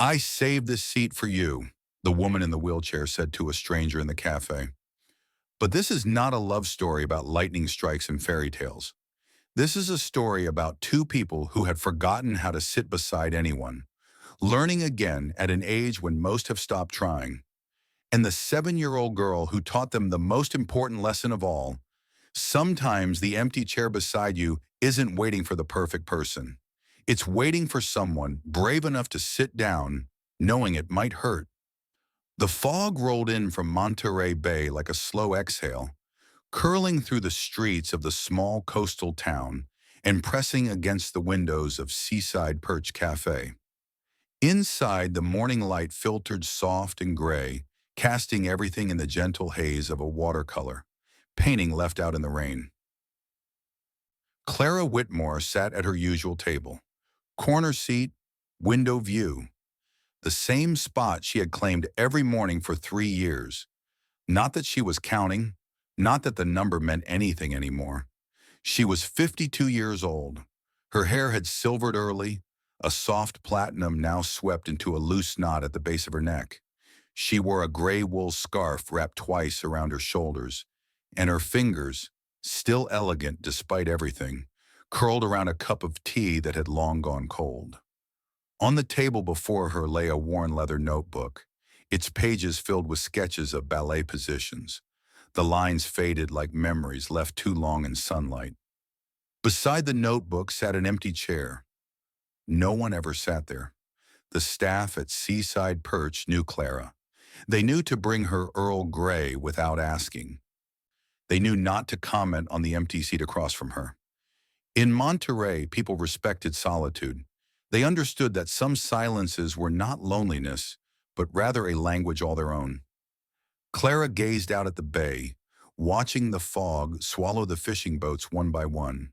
"I saved this seat for you," the woman in the wheelchair said to a stranger in the cafe. But this is not a love story about lightning strikes and fairy tales. This is a story about two people who had forgotten how to sit beside anyone, learning again at an age when most have stopped trying. And the 7-year-old girl who taught them the most important lesson of all: sometimes the empty chair beside you isn't waiting for the perfect person. It's waiting for someone brave enough to sit down, knowing it might hurt. The fog rolled in from Monterey Bay like a slow exhale, curling through the streets of the small coastal town and pressing against the windows of Seaside Perch Cafe. Inside, the morning light filtered soft and gray, casting everything in the gentle haze of a watercolor, painting left out in the rain. Clara Whitmore sat at her usual table, corner seat, window view, the same spot she had claimed every morning for 3 years. Not that she was counting, not that the number meant anything anymore. She was 52 years old. Her hair had silvered early, a soft platinum now swept into a loose knot at the base of her neck. She wore a gray wool scarf wrapped twice around her shoulders, and her fingers, still elegant despite everything, curled around a cup of tea that had long gone cold. On the table before her lay a worn leather notebook, its pages filled with sketches of ballet positions, the lines faded like memories left too long in sunlight. Beside the notebook sat an empty chair. No one ever sat there. The staff at Seaside Perch knew Clara. They knew to bring her Earl Grey without asking. They knew not to comment on the empty seat across from her. In Monterey, people respected solitude. They understood that some silences were not loneliness, but rather a language all their own. Clara gazed out at the bay, watching the fog swallow the fishing boats one by one.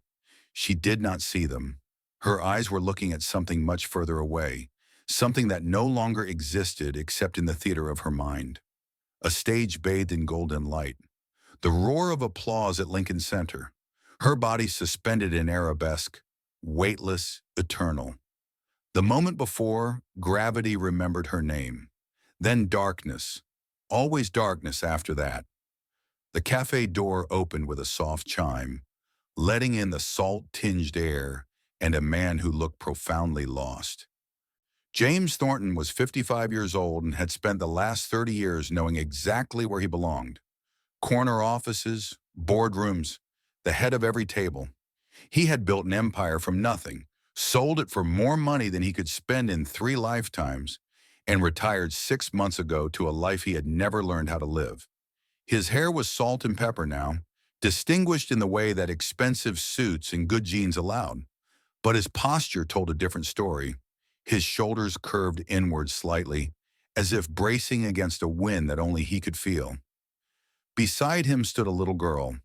She did not see them. Her eyes were looking at something much further away, something that no longer existed except in the theater of her mind. A stage bathed in golden light. The roar of applause at Lincoln Center. Her body suspended in arabesque, weightless, eternal. The moment before, gravity remembered her name. Then darkness. Always darkness after that. The cafe door opened with a soft chime, letting in the salt-tinged air and a man who looked profoundly lost. James Thornton was 55 years old and had spent the last 30 years knowing exactly where he belonged. Corner offices, boardrooms, the head of every table. He had built an empire from nothing, sold it for more money than he could spend in 3 lifetimes, and retired 6 months ago to a life he had never learned how to live. His hair was salt and pepper now, distinguished in the way that expensive suits and good genes allowed. But his posture told a different story. His shoulders curved inward slightly, as if bracing against a wind that only he could feel. Beside him stood a little girl.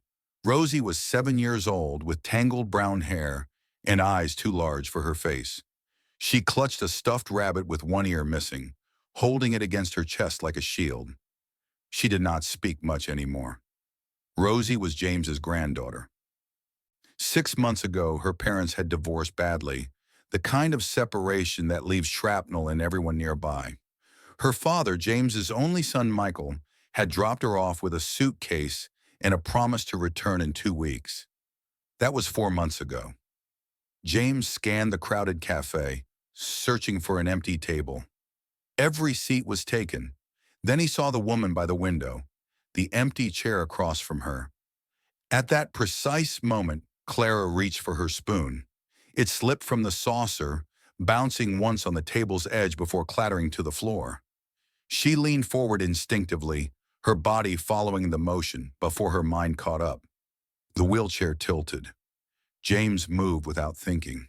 Rosie was 7 years old, with tangled brown hair and eyes too large for her face. She clutched a stuffed rabbit with one ear missing, holding it against her chest like a shield. She did not speak much anymore. Rosie was James's granddaughter. 6 months ago, her parents had divorced badly, the kind of separation that leaves shrapnel in everyone nearby. Her father, James's only son Michael, had dropped her off with a suitcase and a promise to return in 2 weeks. That was 4 months ago. James scanned the crowded cafe, searching for an empty table. Every seat was taken. Then he saw the woman by the window, the empty chair across from her. At that precise moment, Clara reached for her spoon. It slipped from the saucer, bouncing once on the table's edge before clattering to the floor. She leaned forward instinctively, her body following the motion before her mind caught up. The wheelchair tilted. James moved without thinking.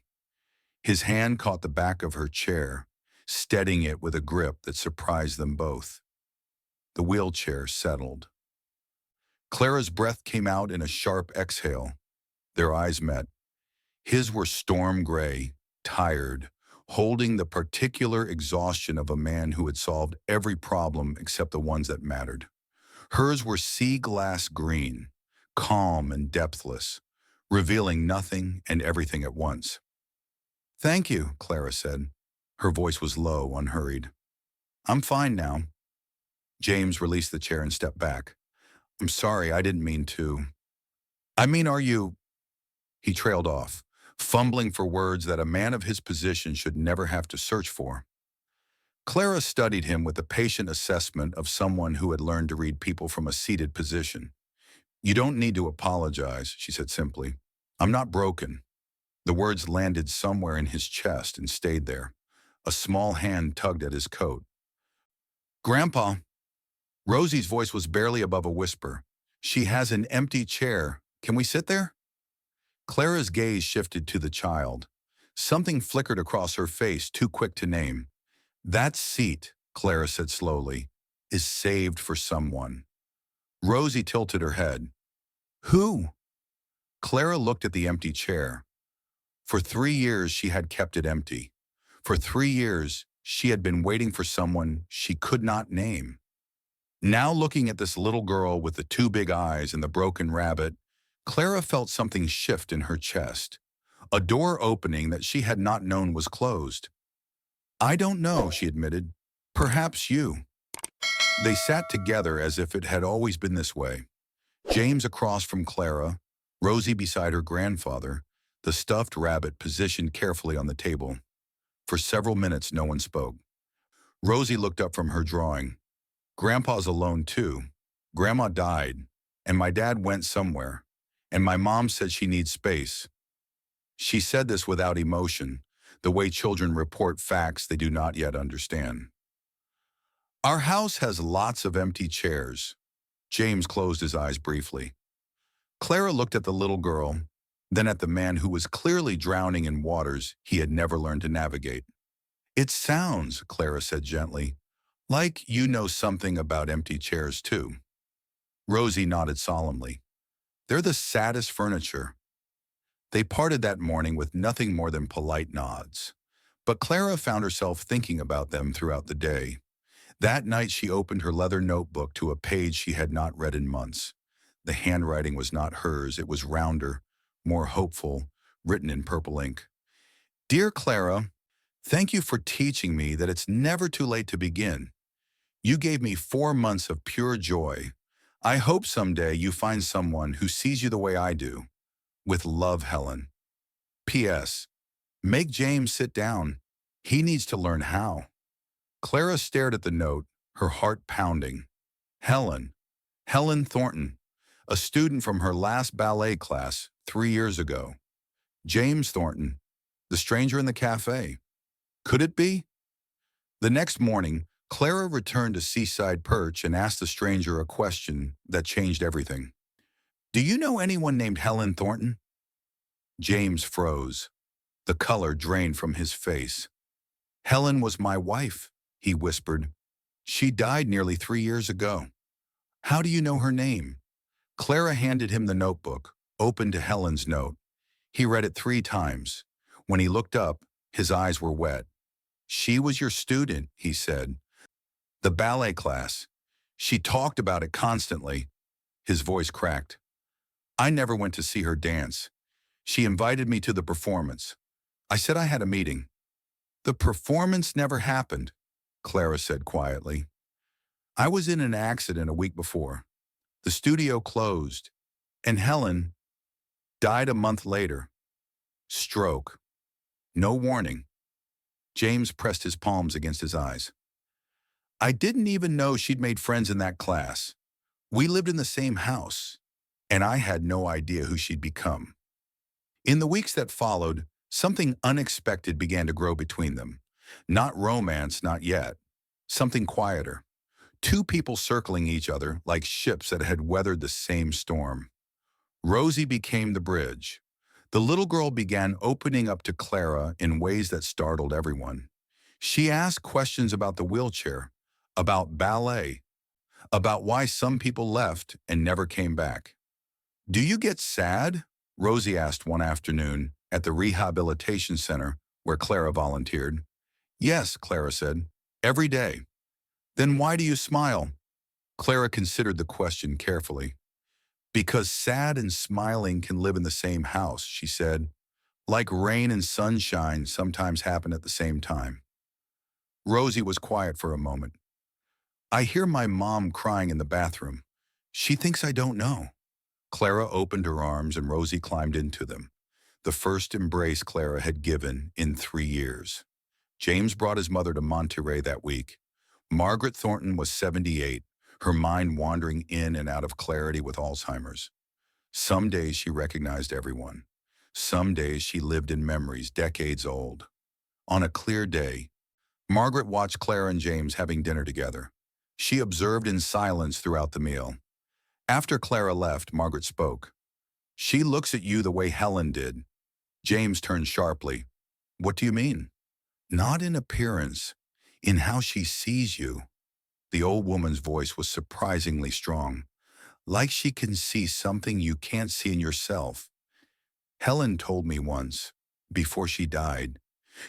His hand caught the back of her chair, steadying it with a grip that surprised them both. The wheelchair settled. Clara's breath came out in a sharp exhale. Their eyes met. His were storm gray, tired, holding the particular exhaustion of a man who had solved every problem except the ones that mattered. Hers were sea glass green, calm and depthless, revealing nothing and everything at once. "Thank you," Clara said. Her voice was low, unhurried. I'm fine now. James released the chair and stepped back. I'm sorry, I didn't mean to. I mean, are you? He trailed off, fumbling for words that a man of his position should never have to search for. Clara studied him with the patient assessment of someone who had learned to read people from a seated position. You don't need to apologize, she said simply. I'm not broken. The words landed somewhere in his chest and stayed there. A small hand tugged at his coat. Grandpa, Rosie's voice was barely above a whisper. She has an empty chair. Can we sit there? Clara's gaze shifted to the child. Something flickered across her face, too quick to name. That seat, Clara said slowly, is saved for someone. Rosie tilted her head. Who? Clara looked at the empty chair. For 3 years, she had kept it empty. For 3 years, she had been waiting for someone she could not name. Now looking at this little girl with the 2 big eyes and the broken rabbit, Clara felt something shift in her chest. A door opening that she had not known was closed. I don't know, she admitted. Perhaps you. They sat together as if it had always been this way. James across from Clara, Rosie beside her grandfather, the stuffed rabbit positioned carefully on the table. For several minutes, no one spoke. Rosie looked up from her drawing. Grandpa's alone too. Grandma died, and my dad went somewhere, and my mom said she needs space. She said this without emotion, the way children report facts they do not yet understand. Our house has lots of empty chairs. James closed his eyes briefly. Clara looked at the little girl, then at the man who was clearly drowning in waters he had never learned to navigate. It sounds, Clara said gently, like you know something about empty chairs too. Rosie nodded solemnly. They're the saddest furniture. They parted that morning with nothing more than polite nods. But Clara found herself thinking about them throughout the day. That night she opened her leather notebook to a page she had not read in months. The handwriting was not hers, it was rounder, more hopeful, written in purple ink. Dear Clara, thank you for teaching me that it's never too late to begin. You gave me 4 months of pure joy. I hope someday you find someone who sees you the way I do. With love, Helen. P.S. Make James sit down. He needs to learn how. Clara stared at the note, her heart pounding. Helen Thornton, a student from her last ballet class 3 years ago. James Thornton, the stranger in the cafe. Could it be? The next morning, Clara returned to Seaside Perch and asked the stranger a question that changed everything. Do you know anyone named Helen Thornton? James froze. The color drained from his face. Helen was my wife, he whispered. She died nearly 3 years ago. How do you know her name? Clara handed him the notebook, opened to Helen's note. He read it 3 times. When he looked up, his eyes were wet. She was your student, he said. The ballet class. She talked about it constantly. His voice cracked. I never went to see her dance. She invited me to the performance. I said I had a meeting. The performance never happened, Clara said quietly. I was in an accident a week before. The studio closed, and Helen died a month later. Stroke. No warning. James pressed his palms against his eyes. I didn't even know she'd made friends in that class. We lived in the same house, and I had no idea who she'd become. In the weeks that followed, something unexpected began to grow between them. Not romance, not yet. Something quieter. 2 people circling each other like ships that had weathered the same storm. Rosie became the bridge. The little girl began opening up to Clara in ways that startled everyone. She asked questions about the wheelchair, about ballet, about why some people left and never came back. Do you get sad? Rosie asked one afternoon at the rehabilitation center where Clara volunteered. Yes, Clara said, every day. Then why do you smile? Clara considered the question carefully. Because sad and smiling can live in the same house, she said. Like rain and sunshine sometimes happen at the same time. Rosie was quiet for a moment. I hear my mom crying in the bathroom. She thinks I don't know. Clara opened her arms and Rosie climbed into them. The first embrace Clara had given in 3 years. James brought his mother to Monterey that week. Margaret Thornton was 78, her mind wandering in and out of clarity with Alzheimer's. Some days she recognized everyone. Some days she lived in memories decades old. On a clear day, Margaret watched Clara and James having dinner together. She observed in silence throughout the meal. After Clara left, Margaret spoke. She looks at you the way Helen did. James turned sharply. What do you mean? Not in appearance, in how she sees you. The old woman's voice was surprisingly strong, like she can see something you can't see in yourself. Helen told me once, before she died,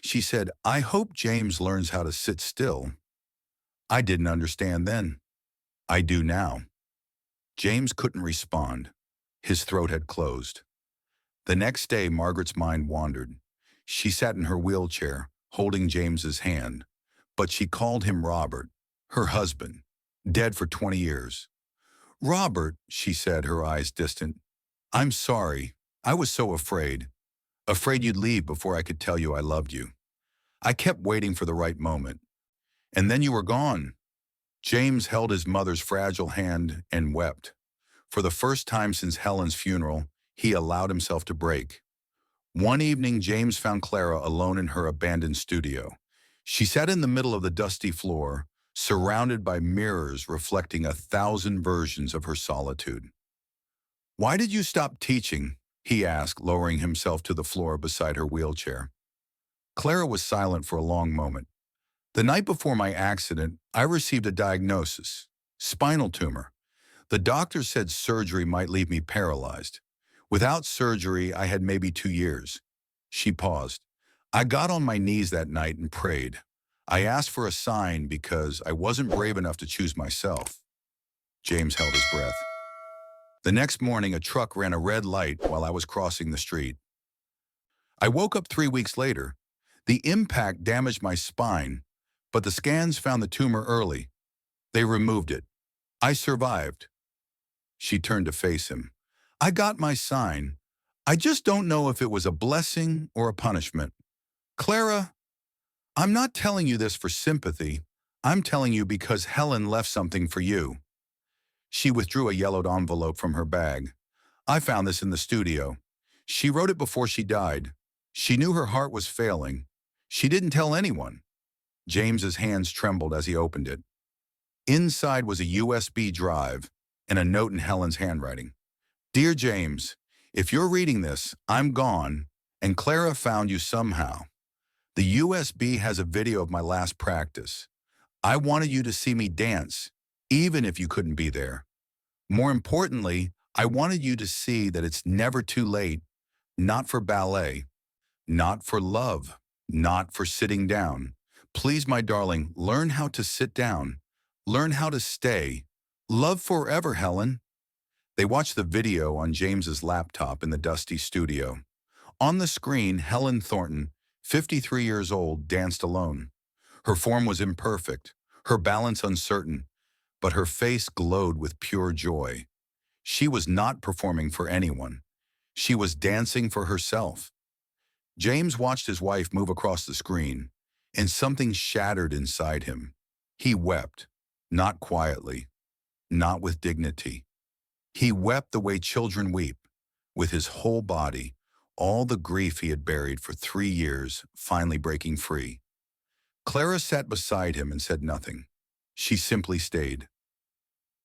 she said, I hope James learns how to sit still. I didn't understand then. I do now. James couldn't respond. His throat had closed. The next day, Margaret's mind wandered. She sat in her wheelchair, holding James's hand, but she called him Robert, her husband, dead for 20 years. Robert, she said, her eyes distant, I'm sorry. I was so afraid. Afraid you'd leave before I could tell you I loved you. I kept waiting for the right moment. And then you were gone. James held his mother's fragile hand and wept. For the first time since Helen's funeral, he allowed himself to break. One evening, James found Clara alone in her abandoned studio. She sat in the middle of the dusty floor, surrounded by mirrors reflecting 1,000 versions of her solitude. Why did you stop teaching? He asked, lowering himself to the floor beside her wheelchair. Clara was silent for a long moment. The night before my accident, I received a diagnosis, spinal tumor. The doctor said surgery might leave me paralyzed. Without surgery, I had maybe 2 years. She paused. I got on my knees that night and prayed. I asked for a sign because I wasn't brave enough to choose myself. James held his breath. The next morning, a truck ran a red light while I was crossing the street. I woke up 3 weeks later. The impact damaged my spine, but the scans found the tumor early. They removed it. I survived. She turned to face him. I got my sign. I just don't know if it was a blessing or a punishment. Clara, I'm not telling you this for sympathy. I'm telling you because Helen left something for you. She withdrew a yellowed envelope from her bag. I found this in the studio. She wrote it before she died. She knew her heart was failing. She didn't tell anyone. James's hands trembled as he opened it. Inside was a USB drive and a note in Helen's handwriting. Dear James, if you're reading this, I'm gone, and Clara found you somehow. The USB has a video of my last practice. I wanted you to see me dance, even if you couldn't be there. More importantly, I wanted you to see that it's never too late, not for ballet, not for love, not for sitting down. Please, my darling, learn how to sit down. Learn how to stay. Love forever, Helen. They watched the video on James's laptop in the dusty studio. On the screen, Helen Thornton, 53 years old, danced alone. Her form was imperfect, her balance uncertain, but her face glowed with pure joy. She was not performing for anyone. She was dancing for herself. James watched his wife move across the screen, and something shattered inside him. He wept, not quietly, not with dignity. He wept the way children weep, with his whole body, all the grief he had buried for 3 years, finally breaking free. Clara sat beside him and said nothing. She simply stayed.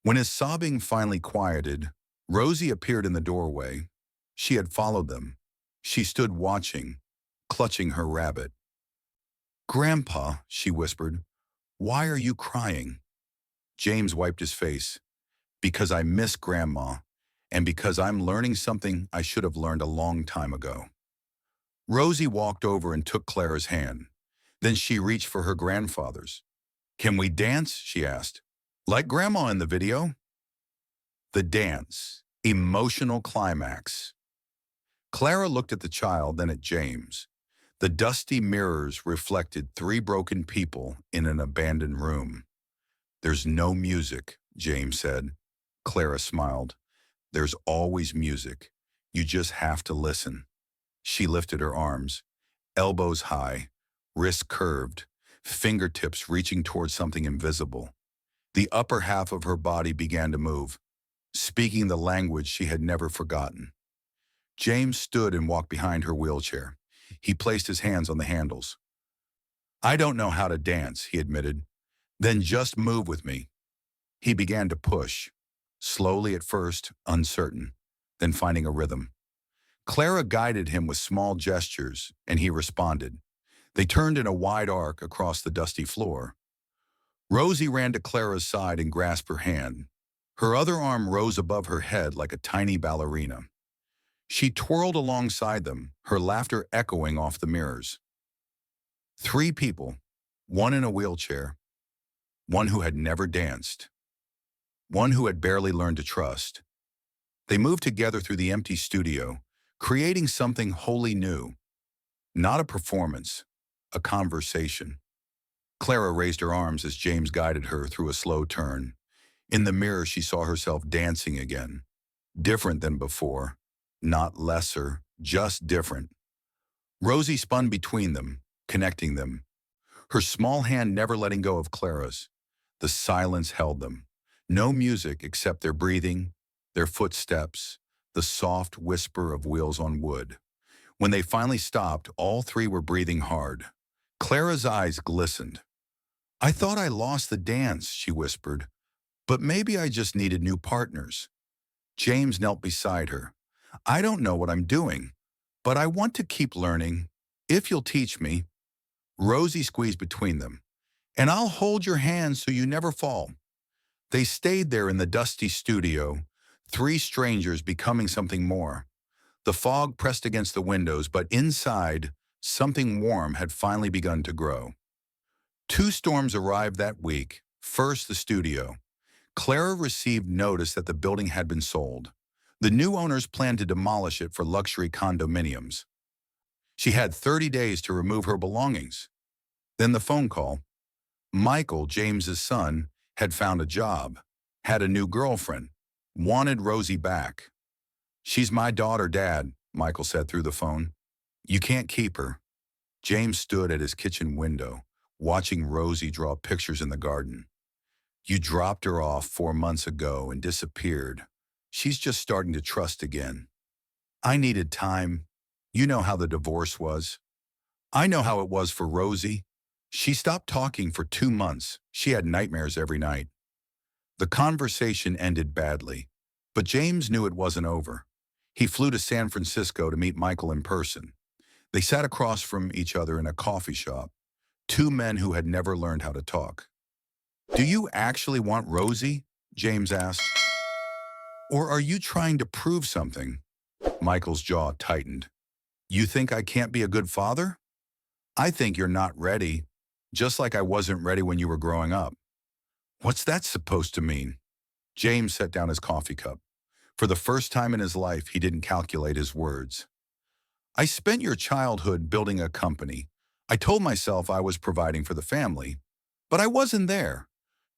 When his sobbing finally quieted, Rosie appeared in the doorway. She had followed them. She stood watching, clutching her rabbit. Grandpa, she whispered, why are you crying? James wiped his face. Because I miss Grandma, and because I'm learning something I should have learned a long time ago. Rosie walked over and took Clara's hand. Then she reached for her grandfather's. Can we dance? She asked. Like Grandma in the video? The dance. Emotional climax. Clara looked at the child, then at James. The dusty mirrors reflected three broken people in an abandoned room. "There's no music," James said. Clara smiled. "There's always music. You just have to listen." She lifted her arms, elbows high, wrists curved, fingertips reaching towards something invisible. The upper half of her body began to move, speaking the language she had never forgotten. James stood and walked behind her wheelchair. He placed his hands on the handles. "I don't know how to dance," he admitted. "Then just move with me." He began to push, slowly at first, uncertain, then finding a rhythm. Clara guided him with small gestures, and he responded. They turned in a wide arc across the dusty floor. Rosie ran to Clara's side and grasped her hand. Her other arm rose above her head like a tiny ballerina. She twirled alongside them, her laughter echoing off the mirrors. Three people, one in a wheelchair, one who had never danced, one who had barely learned to trust. They moved together through the empty studio, creating something wholly new. Not a performance, a conversation. Clara raised her arms as James guided her through a slow turn. In the mirror, she saw herself dancing again. Different than before. Not lesser, just different. Rosie spun between them, connecting them. Her small hand never letting go of Clara's. The silence held them. No music except their breathing, their footsteps, the soft whisper of wheels on wood. When they finally stopped, all three were breathing hard. Clara's eyes glistened. "I thought I lost the dance," she whispered. "But maybe I just needed new partners." James knelt beside her. "I don't know what I'm doing, but I want to keep learning, if you'll teach me." Rosie squeezed between them. "And I'll hold your hand so you never fall." They stayed there in the dusty studio, three strangers becoming something more. The fog pressed against the windows, but inside, something warm had finally begun to grow. Two storms arrived that week. First, the studio. Clara received notice that the building had been sold. The new owners planned to demolish it for luxury condominiums. She had 30 days to remove her belongings. Then the phone call. Michael, James's son, had found a job, had a new girlfriend, wanted Rosie back. "She's my daughter, Dad," Michael said through the phone. "You can't keep her." James stood at his kitchen window, watching Rosie draw pictures in the garden. "You dropped her off 4 months ago and disappeared. She's just starting to trust again." "I needed time. You know how the divorce was." "I know how it was for Rosie. She stopped talking for 2 months. She had nightmares every night." The conversation ended badly, but James knew it wasn't over. He flew to San Francisco to meet Michael in person. They sat across from each other in a coffee shop, two men who had never learned how to talk. "Do you actually want Rosie?" James asked. "Or are you trying to prove something?" Michael's jaw tightened. "You think I can't be a good father?" "I think you're not ready, just like I wasn't ready when you were growing up." "What's that supposed to mean?" James set down his coffee cup. For the first time in his life, he didn't calculate his words. "I spent your childhood building a company. I told myself I was providing for the family, but I wasn't there.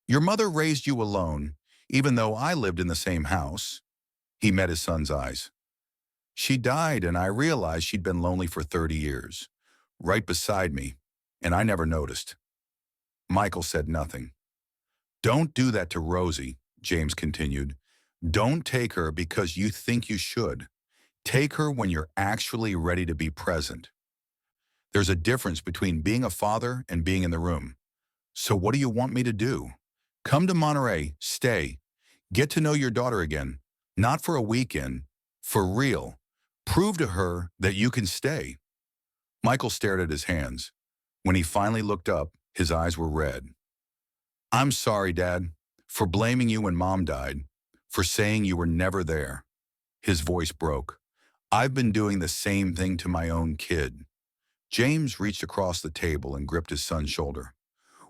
Your mother raised you alone, even though I lived in the same house." He met his son's eyes. "She died, and I realized she'd been lonely for 30 years, right beside me, and I never noticed." Michael said nothing. "Don't do that to Rosie," James continued. "Don't take her because you think you should. Take her when you're actually ready to be present. There's a difference between being a father and being in the room. So what do you want me to do? Come to Monterey, stay, get to know your daughter again, not for a weekend, for real. Prove to her that you can stay." Michael stared at his hands. When he finally looked up, his eyes were red. "I'm sorry, Dad, for blaming you when Mom died, for saying you were never there." His voice broke. "I've been doing the same thing to my own kid." James reached across the table and gripped his son's shoulder.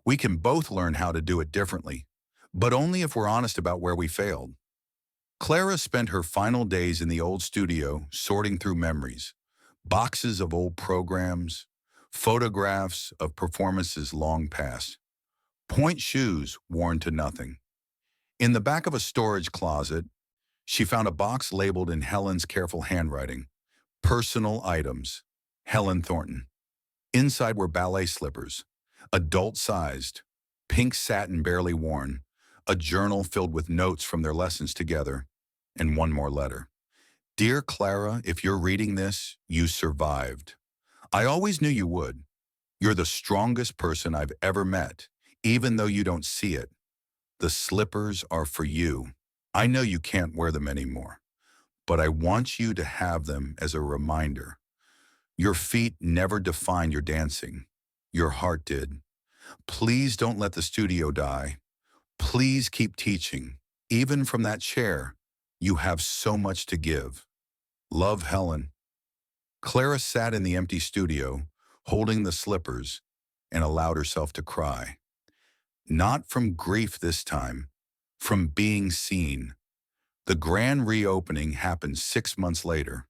"We can both learn how to do it differently, but only if we're honest about where we failed." Clara spent her final days in the old studio sorting through memories, boxes of old programs, photographs of performances long past, point shoes worn to nothing. In the back of a storage closet, she found a box labeled in Helen's careful handwriting, personal items, Helen Thornton. Inside were ballet slippers, adult-sized, pink satin barely worn, a journal filled with notes from their lessons together, and one more letter. Dear Clara, if you're reading this, you survived. I always knew you would. You're the strongest person I've ever met, even though you don't see it. The slippers are for you. I know you can't wear them anymore, but I want you to have them as a reminder. Your feet never defined your dancing. Your heart did. Please don't let the studio die. Please keep teaching. Even from that chair, you have so much to give. Love, Helen. Clara sat in the empty studio, holding the slippers, and allowed herself to cry. Not from grief this time, from being seen. The grand reopening happened 6 months later.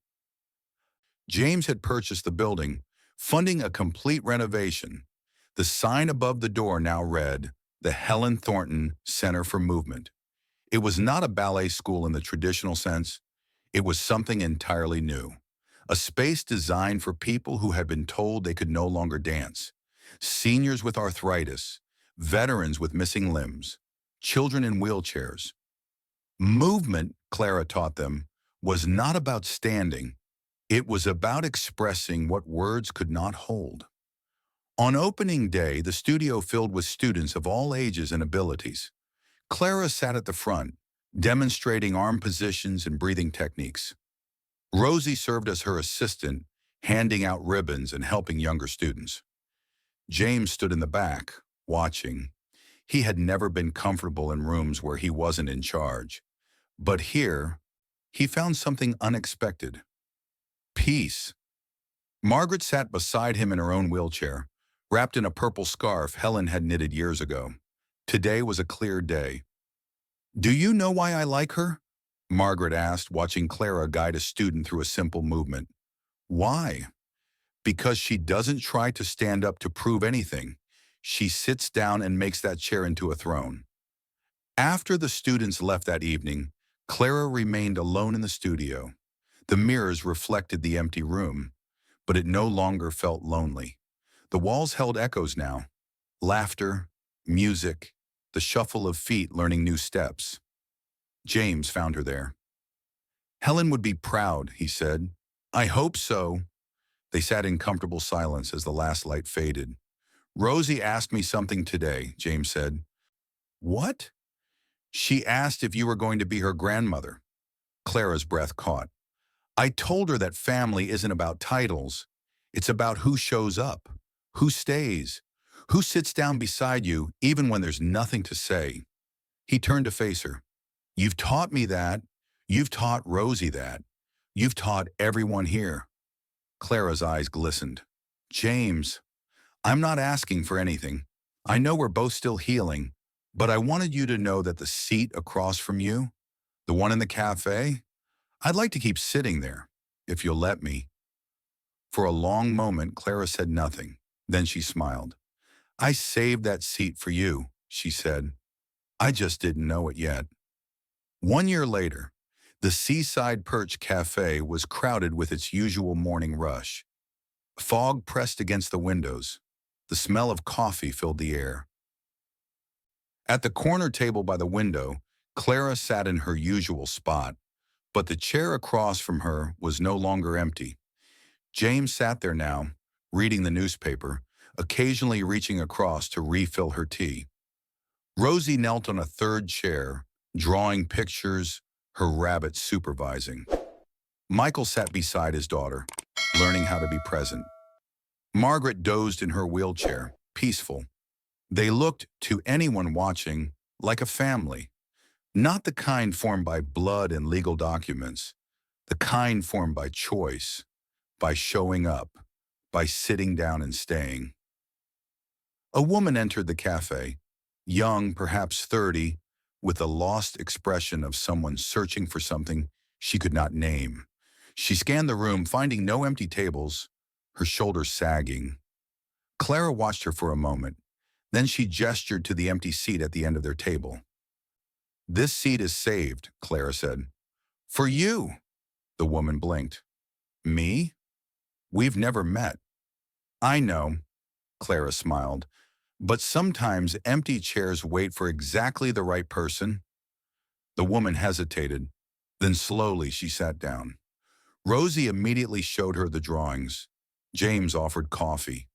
James had purchased the building, funding a complete renovation. The sign above the door now read, the Helen Thornton Center for Movement. It was not a ballet school in the traditional sense. It was something entirely new. A space designed for people who had been told they could no longer dance. Seniors with arthritis, veterans with missing limbs, children in wheelchairs. Movement, Clara taught them, was not about standing. It was about expressing what words could not hold. On opening day, the studio filled with students of all ages and abilities. Clara sat at the front, demonstrating arm positions and breathing techniques. Rosie served as her assistant, handing out ribbons and helping younger students. James stood in the back, watching. He had never been comfortable in rooms where he wasn't in charge. But here, he found something unexpected. Peace. Margaret sat beside him in her own wheelchair, wrapped in a purple scarf Helen had knitted years ago. Today was a clear day. Do you know why I like her? Margaret asked, watching Clara guide a student through a simple movement. Why? Because she doesn't try to stand up to prove anything. She sits down and makes that chair into a throne. After the students left that evening, Clara remained alone in the studio. The mirrors reflected the empty room, but it no longer felt lonely. The walls held echoes now. Laughter, music, the shuffle of feet learning new steps. James found her there. Helen would be proud, he said. I hope so. They sat in comfortable silence as the last light faded. Rosie asked me something today, James said. What? She asked if you were going to be her grandmother. Clara's breath caught. I told her that family isn't about titles. It's about who shows up, who stays, who sits down beside you even when there's nothing to say. He turned to face her. You've taught me that. You've taught Rosie that. You've taught everyone here. Clara's eyes glistened. James, I'm not asking for anything. I know we're both still healing, but I wanted you to know that the seat across from you, the one in the cafe, I'd like to keep sitting there, if you'll let me. For a long moment, Clara said nothing. Then she smiled. I saved that seat for you, she said. I just didn't know it yet. 1 year later, the Seaside Perch Cafe was crowded with its usual morning rush. Fog pressed against the windows. The smell of coffee filled the air. At the corner table by the window, Clara sat in her usual spot, but the chair across from her was no longer empty. James sat there now, reading the newspaper, occasionally reaching across to refill her tea. Rosie knelt on a third chair, drawing pictures, her rabbit supervising. Michael sat beside his daughter, learning how to be present. Margaret dozed in her wheelchair, peaceful. They looked, to anyone watching, like a family. Not the kind formed by blood and legal documents, the kind formed by choice, by showing up, by sitting down and staying. A woman entered the cafe, young, perhaps 30, with the lost expression of someone searching for something she could not name. She scanned the room, finding no empty tables, her shoulders sagging. Clara watched her for a moment. Then she gestured to the empty seat at the end of their table. "This seat is saved," Clara said. "For you," the woman blinked. "Me? We've never met." "I know," Clara smiled. "But sometimes empty chairs wait for exactly the right person." The woman hesitated. Then slowly she sat down. Rosie immediately showed her the drawings. James offered coffee.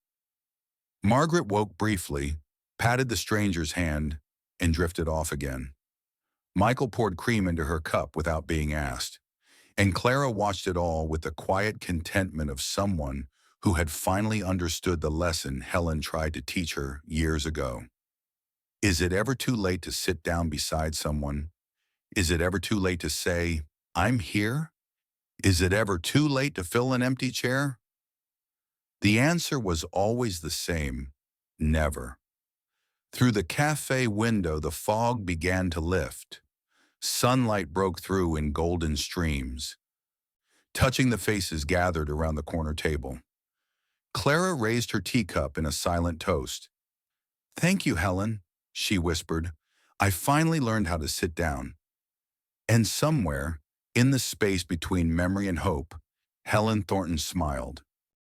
Margaret woke briefly, patted the stranger's hand, and drifted off again. Michael poured cream into her cup without being asked, and Clara watched it all with the quiet contentment of someone who had finally understood the lesson Helen tried to teach her years ago. Is it ever too late to sit down beside someone? Is it ever too late to say, "I'm here"? Is it ever too late to fill an empty chair? The answer was always the same: never. Through the cafe window, the fog began to lift. Sunlight broke through in golden streams, touching the faces gathered around the corner table. Clara raised her teacup in a silent toast. "Thank you, Helen," she whispered. "I finally learned how to sit down." And somewhere, in the space between memory and hope, Helen Thornton smiled.